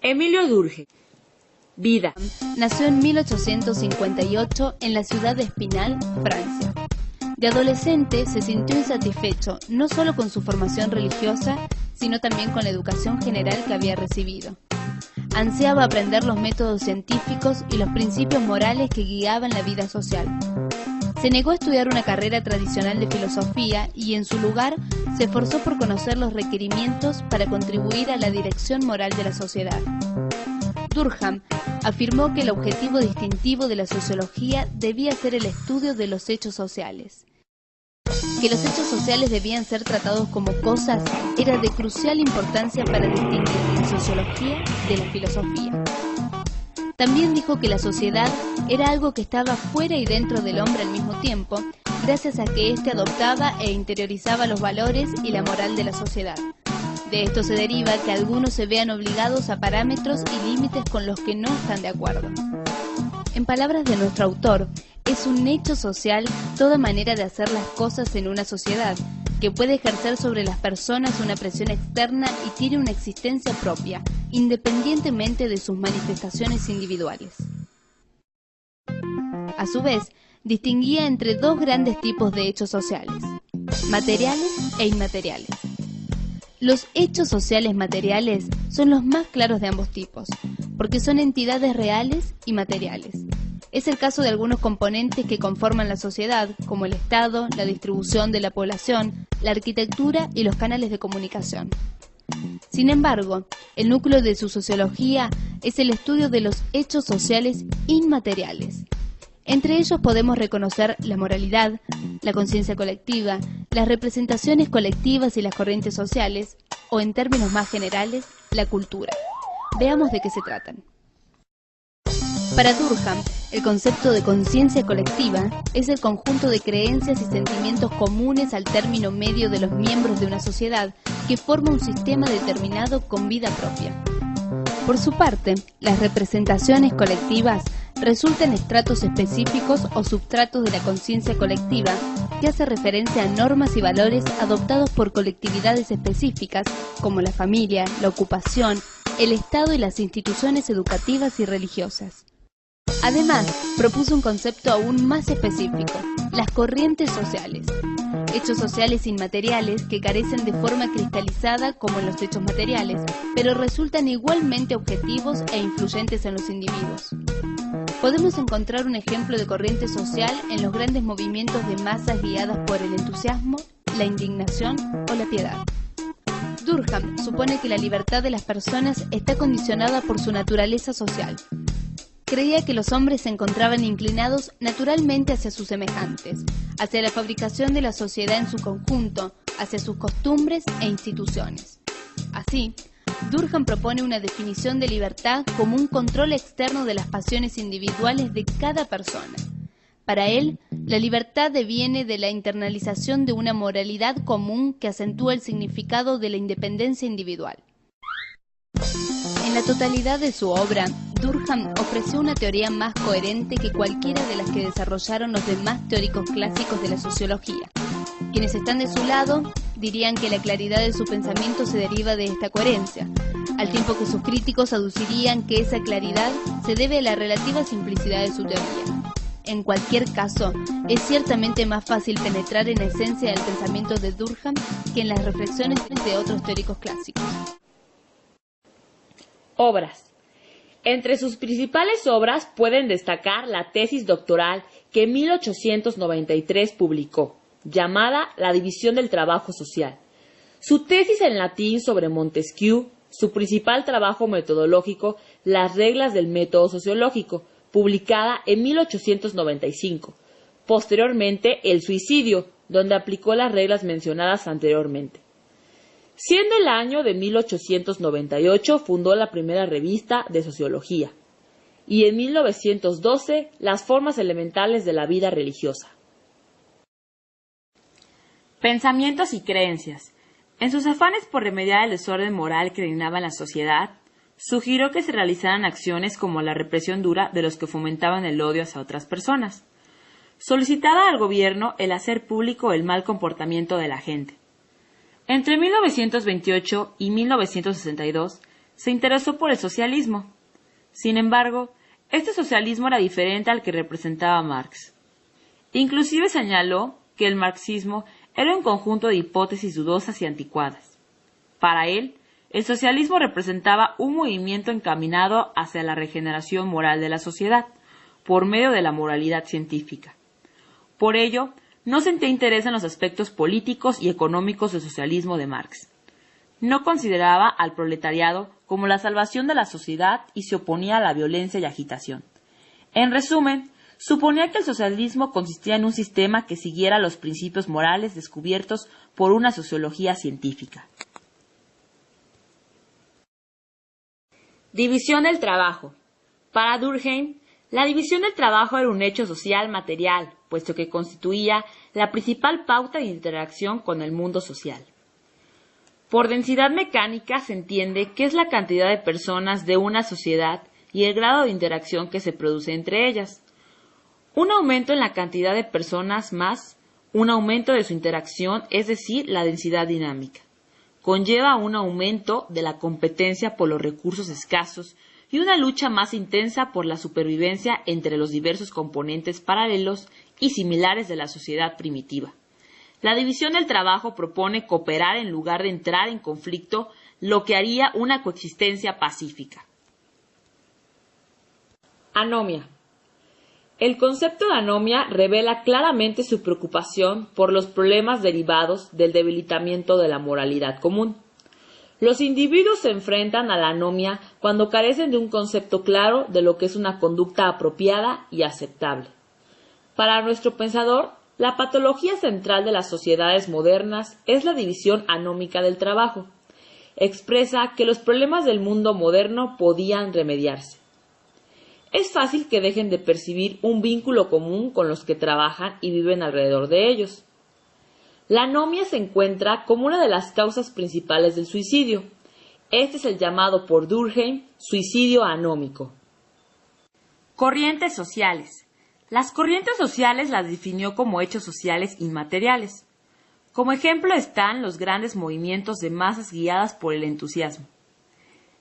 Emilio Durkheim. Vida. Nació en 1858 en la ciudad de Épinal, Francia. De adolescente se sintió insatisfecho no solo con su formación religiosa, sino también con la educación general que había recibido. Ansiaba aprender los métodos científicos y los principios morales que guiaban la vida social. Se negó a estudiar una carrera tradicional de filosofía y en su lugar se esforzó por conocer los requerimientos para contribuir a la dirección moral de la sociedad. Durkheim afirmó que el objetivo distintivo de la sociología debía ser el estudio de los hechos sociales. Que los hechos sociales debían ser tratados como cosas era de crucial importancia para distinguir la sociología de la filosofía. También dijo que la sociedad era algo que estaba fuera y dentro del hombre al mismo tiempo, gracias a que éste adoptaba e interiorizaba los valores y la moral de la sociedad. De esto se deriva que algunos se vean obligados a parámetros y límites con los que no están de acuerdo. En palabras de nuestro autor, es un hecho social toda manera de hacer las cosas en una sociedad, que puede ejercer sobre las personas una presión externa y tiene una existencia propia, independientemente de sus manifestaciones individuales. A su vez, distinguía entre dos grandes tipos de hechos sociales, materiales e inmateriales. Los hechos sociales materiales son los más claros de ambos tipos, porque son entidades reales y materiales. Es el caso de algunos componentes que conforman la sociedad, como el Estado, la distribución de la población, la arquitectura y los canales de comunicación. Sin embargo, el núcleo de su sociología es el estudio de los hechos sociales inmateriales. Entre ellos podemos reconocer la moralidad, la conciencia colectiva, las representaciones colectivas y las corrientes sociales, o en términos más generales, la cultura. Veamos de qué se tratan. Para Durkheim, el concepto de conciencia colectiva es el conjunto de creencias y sentimientos comunes al término medio de los miembros de una sociedad que forma un sistema determinado con vida propia. Por su parte, las representaciones colectivas resultan estratos específicos o substratos de la conciencia colectiva que hace referencia a normas y valores adoptados por colectividades específicas como la familia, la ocupación, el Estado y las instituciones educativas y religiosas. Además, propuso un concepto aún más específico, las corrientes sociales, hechos sociales inmateriales que carecen de forma cristalizada como en los hechos materiales, pero resultan igualmente objetivos e influyentes en los individuos. Podemos encontrar un ejemplo de corriente social en los grandes movimientos de masas guiadas por el entusiasmo, la indignación o la piedad. Durkheim supone que la libertad de las personas está condicionada por su naturaleza social. Creía que los hombres se encontraban inclinados naturalmente hacia sus semejantes, hacia la fabricación de la sociedad en su conjunto, hacia sus costumbres e instituciones. Así, Durkheim propone una definición de libertad como un control externo de las pasiones individuales de cada persona. Para él, la libertad deviene de la internalización de una moralidad común que acentúa el significado de la independencia individual. En la totalidad de su obra, Durkheim ofreció una teoría más coherente que cualquiera de las que desarrollaron los demás teóricos clásicos de la sociología. Quienes están de su lado dirían que la claridad de su pensamiento se deriva de esta coherencia, al tiempo que sus críticos aducirían que esa claridad se debe a la relativa simplicidad de su teoría. En cualquier caso, es ciertamente más fácil penetrar en la esencia del pensamiento de Durkheim que en las reflexiones de otros teóricos clásicos. Obras. Entre sus principales obras pueden destacar la tesis doctoral que en 1893 publicó, llamada La división del trabajo social. Su tesis en latín sobre Montesquieu, su principal trabajo metodológico, Las reglas del método sociológico, publicada en 1895. Posteriormente, El suicidio, donde aplicó las reglas mencionadas anteriormente. Siendo el año de 1898, fundó la primera revista de sociología, y en 1912, Las formas elementales de la vida religiosa. Pensamientos y creencias. En sus afanes por remediar el desorden moral que reinaba en la sociedad, sugirió que se realizaran acciones como la represión dura de los que fomentaban el odio hacia otras personas. Solicitaba al gobierno el hacer público el mal comportamiento de la gente. Entre 1928 y 1962 se interesó por el socialismo. Sin embargo, este socialismo era diferente al que representaba Marx. Inclusive señaló que el marxismo era un conjunto de hipótesis dudosas y anticuadas. Para él, el socialismo representaba un movimiento encaminado hacia la regeneración moral de la sociedad, por medio de la moralidad científica. Por ello, no sentía interés en los aspectos políticos y económicos del socialismo de Marx. No consideraba al proletariado como la salvación de la sociedad y se oponía a la violencia y agitación. En resumen, suponía que el socialismo consistía en un sistema que siguiera los principios morales descubiertos por una sociología científica. División del trabajo. Para Durkheim, la división del trabajo era un hecho social material, puesto que constituía la principal pauta de interacción con el mundo social. Por densidad mecánica se entiende que es la cantidad de personas de una sociedad y el grado de interacción que se produce entre ellas. Un aumento en la cantidad de personas más un aumento de su interacción, es decir, la densidad dinámica. Conlleva un aumento de la competencia por los recursos escasos y una lucha más intensa por la supervivencia entre los diversos componentes paralelos y similares de la sociedad primitiva. La división del trabajo propone cooperar en lugar de entrar en conflicto, lo que haría una coexistencia pacífica. Anomia. El concepto de anomia revela claramente su preocupación por los problemas derivados del debilitamiento de la moralidad común. Los individuos se enfrentan a la anomia cuando carecen de un concepto claro de lo que es una conducta apropiada y aceptable. Para nuestro pensador, la patología central de las sociedades modernas es la división anómica del trabajo. Expresa que los problemas del mundo moderno podían remediarse. Es fácil que dejen de percibir un vínculo común con los que trabajan y viven alrededor de ellos. La anomia se encuentra como una de las causas principales del suicidio. Este es el llamado por Durkheim suicidio anómico. Corrientes sociales. Las corrientes sociales las definió como hechos sociales inmateriales. Como ejemplo están los grandes movimientos de masas guiadas por el entusiasmo.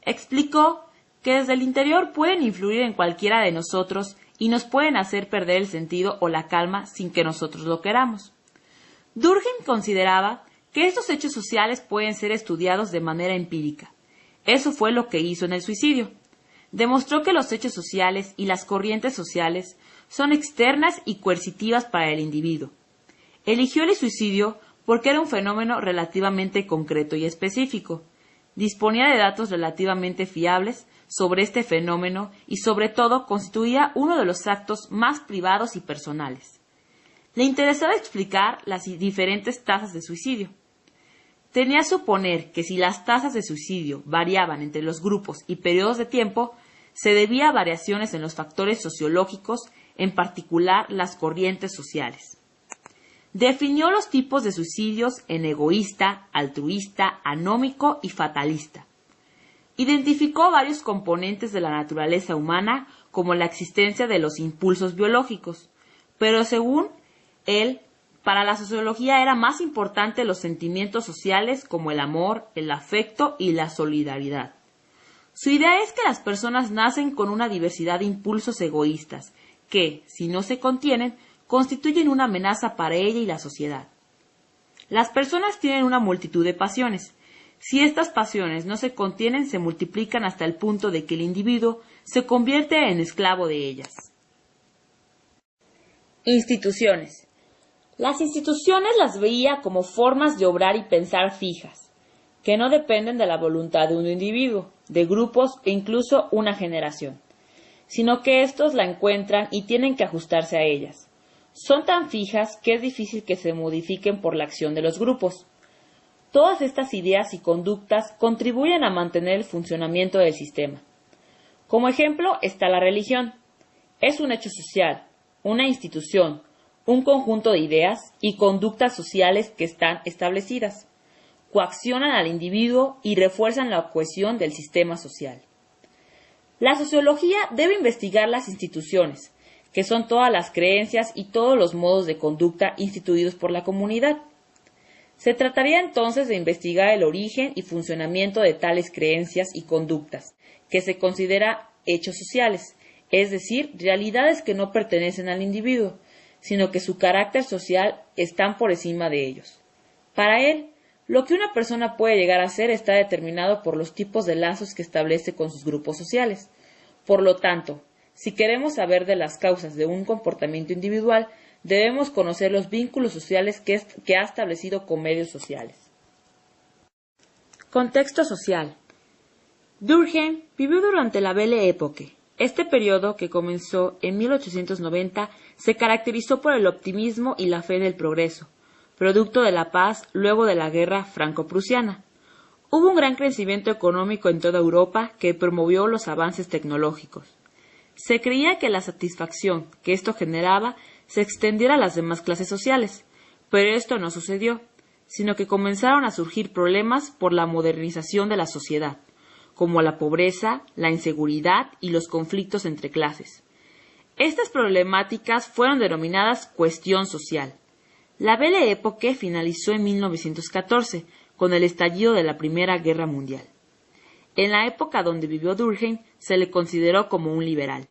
Explicó que desde el interior pueden influir en cualquiera de nosotros y nos pueden hacer perder el sentido o la calma sin que nosotros lo queramos. Durkheim consideraba que estos hechos sociales pueden ser estudiados de manera empírica. Eso fue lo que hizo en el suicidio. Demostró que los hechos sociales y las corrientes sociales son externas y coercitivas para el individuo. Eligió el suicidio porque era un fenómeno relativamente concreto y específico. Disponía de datos relativamente fiables sobre este fenómeno y sobre todo constituía uno de los actos más privados y personales. Le interesaba explicar las diferentes tasas de suicidio. Tenía a suponer que si las tasas de suicidio variaban entre los grupos y periodos de tiempo, se debía a variaciones en los factores sociológicos en particular las corrientes sociales. Definió los tipos de suicidios en egoísta, altruista, anómico y fatalista. Identificó varios componentes de la naturaleza humana como la existencia de los impulsos biológicos, pero según él, para la sociología era más importante los sentimientos sociales como el amor, el afecto y la solidaridad. Su idea es que las personas nacen con una diversidad de impulsos egoístas que, si no se contienen, constituyen una amenaza para ella y la sociedad. Las personas tienen una multitud de pasiones. Si estas pasiones no se contienen, se multiplican hasta el punto de que el individuo se convierte en esclavo de ellas. Instituciones. Las instituciones las veía como formas de obrar y pensar fijas, que no dependen de la voluntad de un individuo, de grupos e incluso una generación, sino que éstos la encuentran y tienen que ajustarse a ellas. Son tan fijas que es difícil que se modifiquen por la acción de los grupos. Todas estas ideas y conductas contribuyen a mantener el funcionamiento del sistema. Como ejemplo está la religión. Es un hecho social, una institución, un conjunto de ideas y conductas sociales que están establecidas, coaccionan al individuo y refuerzan la cohesión del sistema social. La sociología debe investigar las instituciones, que son todas las creencias y todos los modos de conducta instituidos por la comunidad. Se trataría entonces de investigar el origen y funcionamiento de tales creencias y conductas, que se considera hechos sociales, es decir, realidades que no pertenecen al individuo, sino que su carácter social están por encima de ellos. Para él, lo que una persona puede llegar a ser está determinado por los tipos de lazos que establece con sus grupos sociales. Por lo tanto, si queremos saber de las causas de un comportamiento individual, debemos conocer los vínculos sociales que ha establecido con medios sociales. Contexto social. Durkheim vivió durante la Belle Époque. Este periodo, que comenzó en 1890, se caracterizó por el optimismo y la fe en el progreso, producto de la paz luego de la guerra franco-prusiana. Hubo un gran crecimiento económico en toda Europa que promovió los avances tecnológicos. Se creía que la satisfacción que esto generaba se extendiera a las demás clases sociales, pero esto no sucedió, sino que comenzaron a surgir problemas por la modernización de la sociedad, como la pobreza, la inseguridad y los conflictos entre clases. Estas problemáticas fueron denominadas cuestión social. La Belle Époque finalizó en 1914, con el estallido de la Primera Guerra Mundial. En la época donde vivió Durkheim se le consideró como un liberal.